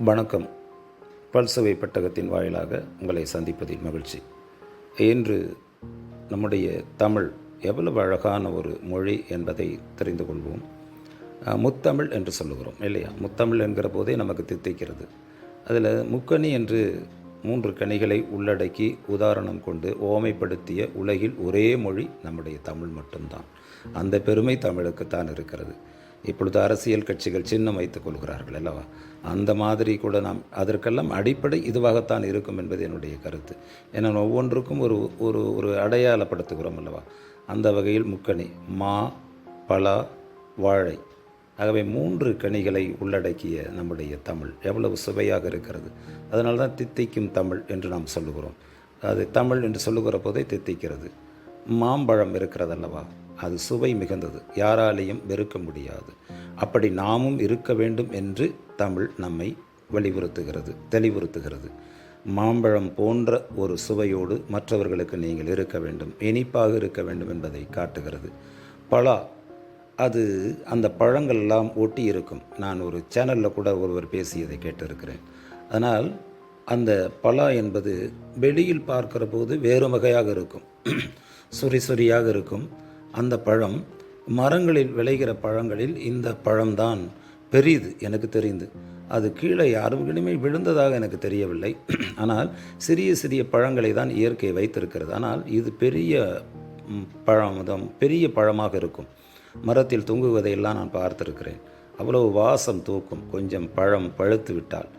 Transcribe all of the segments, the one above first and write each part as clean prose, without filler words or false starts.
வணக்கம். பல்சுவை பெட்டகத்தின் வாயிலாக உங்களை சந்திப்பதில் மகிழ்ச்சி. இன்று நம்முடைய தமிழ் எவ்வளவு அழகான ஒரு மொழி என்பதை தெரிந்து கொள்வோம். முத்தமிழ் என்று சொல்லுகிறோம் இல்லையா? முத்தமிழ் என்கிற போதே நமக்கு தித்திக்கிறது. அதில் முக்கணி என்று 3 கனிகளை உள்ளடக்கி உதாரணம் கொண்டு ஓமைப்படுத்திய உலகில் ஒரே மொழி நம்முடைய தமிழ் மட்டும்தான். அந்த பெருமை தமிழுக்குத்தான் இருக்கிறது. இப்பொழுது அரசியல் கட்சிகள் சின்னம் வைத்துக் கொள்கிறார்கள் அல்லவா? அந்த மாதிரி கூட நாம் அதற்கெல்லாம் அடிப்படை இதுவாகத்தான் இருக்கும் என்பது என்னுடைய கருத்து. ஏன்னா ஒவ்வொன்றுக்கும் ஒரு ஒரு ஒரு அடையாளப்படுத்துகிறோம் அல்லவா? அந்த வகையில் முக்கணி மா, பலா, வாழை ஆகவே 3 கனிகளை உள்ளடக்கிய நம்முடைய தமிழ் எவ்வளவு சுவையாக இருக்கிறது. அதனால தான் தித்திக்கும் தமிழ் என்று நாம் சொல்லுகிறோம். அது தமிழ் என்று சொல்லுகிற போதே தித்திக்கிறது. மாம்பழம் இருக்கிறது அல்லவா? அது சுவை மிகுந்தது, யாராலையும் வெறுக்க முடியாது. அப்படி நாமும் இருக்க வேண்டும் என்று தமிழ் நம்மை தெளிவுறுத்துகிறது. மாம்பழம் போன்ற ஒரு சுவையோடு மற்றவர்களுக்கு நீங்கள் இருக்க வேண்டும், இனிப்பாக இருக்க வேண்டும் என்பதை காட்டுகிறது. பலா, அது அந்த பழங்கள் எல்லாம் ஒட்டி இருக்கும். நான் ஒரு சேனலில் கூட ஒருவர் பேசியதை கேட்டிருக்கிறேன். அதனால் அந்த பலா என்பது வெளியில் பார்க்கிற போது வேறு வகையாக இருக்கும், சொரியாக இருக்கும். அந்த பழம் மரங்களில் விளைகிற பழங்களில் இந்த பழம்தான் பெரியது எனக்கு தெரிந்து. அது கீழே யாருக்கிலுமே விழுந்ததாக எனக்கு தெரியவில்லை. ஆனால் சிறிய சிறிய பழங்களை தான் இயற்கை வைத்திருக்கிறது. ஆனால் இது பெரிய பழமாக இருக்கும். மரத்தில் தொங்குவதையெல்லாம் நான் பார்த்துருக்கிறேன். அவ்வளவு வாசம் தூக்கும் கொஞ்சம் பழம் பழுத்து விட்டால்.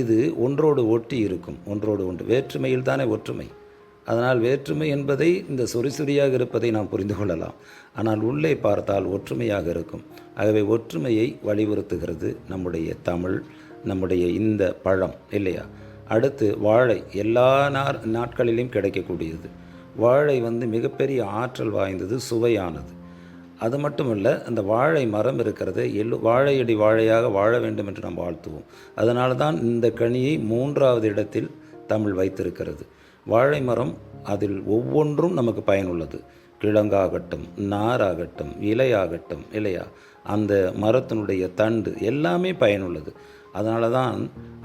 இது ஒன்றோடு ஒட்டி இருக்கும், ஒன்றோடு ஒன்று. வேற்றுமையில் தானே ஒற்றுமை. அதனால் வேற்றுமை என்பதை இந்த சொறியாக இருப்பதை நாம் புரிந்து கொள்ளலாம். ஆனால் உள்ளே பார்த்தால் ஒற்றுமையாக இருக்கும். ஆகவே ஒற்றுமையை வலியுறுத்துகிறது நம்முடைய தமிழ், நம்முடைய இந்த பழம் இல்லையா? அடுத்து வாழை, எல்லா நாட்களிலும் கிடைக்கக்கூடியது. வாழை மிகப்பெரிய ஆற்றல் வாய்ந்தது, சுவையானது. அது மட்டுமல்ல, அந்த வாழை மரம் இருக்கிறது, வாழையடி வாழையாக வாழ வேண்டும் என்று நாம் வாழ்த்துவோம். அதனால தான் இந்த கனியை 3வது இடத்தில் தமிழ் வைத்திருக்கிறது. வாழை மரம், அதில் ஒவ்வொன்றும் நமக்கு பயனுள்ளது. கிழங்காகட்டும், நாராகட்டும், இலையாகட்டும் இல்லையா? அந்த மரத்தினுடைய தண்டு எல்லாமே பயனுள்ளது. அதனால தான்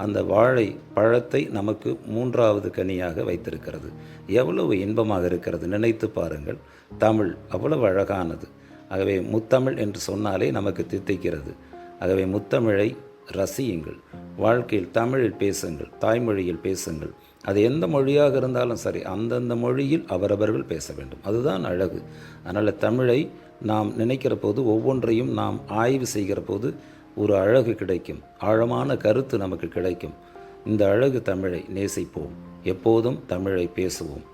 அந்த வாழை பழத்தை நமக்கு 3வது கனியாக வைத்திருக்கிறது. எவ்வளவு இன்பமாக இருக்கிறது, நினைத்து பாருங்கள். தமிழ் அவ்வளவு அழகானது. ஆகவே முத்தமிழ் என்று சொன்னாலே நமக்கு தித்திக்கிறது. ஆகவே முத்தமிழை ரசியுங்கள். வாழ்க்கையில் தமிழில் பேசுங்கள், தாய்மொழியில் பேசுங்கள். அது எந்த மொழியாக இருந்தாலும் சரி, அந்தந்த மொழியில் அவரவர்கள் பேச வேண்டும். அதுதான் அழகு. அதனால் தமிழை நாம் நினைக்கிற போது, ஒவ்வொன்றையும் நாம் ஆய்வு செய்கிற போது ஒரு அழகு கிடைக்கும், ஆழமான கருத்து நமக்கு கிடைக்கும். இந்த அழகு தமிழை நேசிப்போம், எப்போதும் தமிழை பேசுவோம்.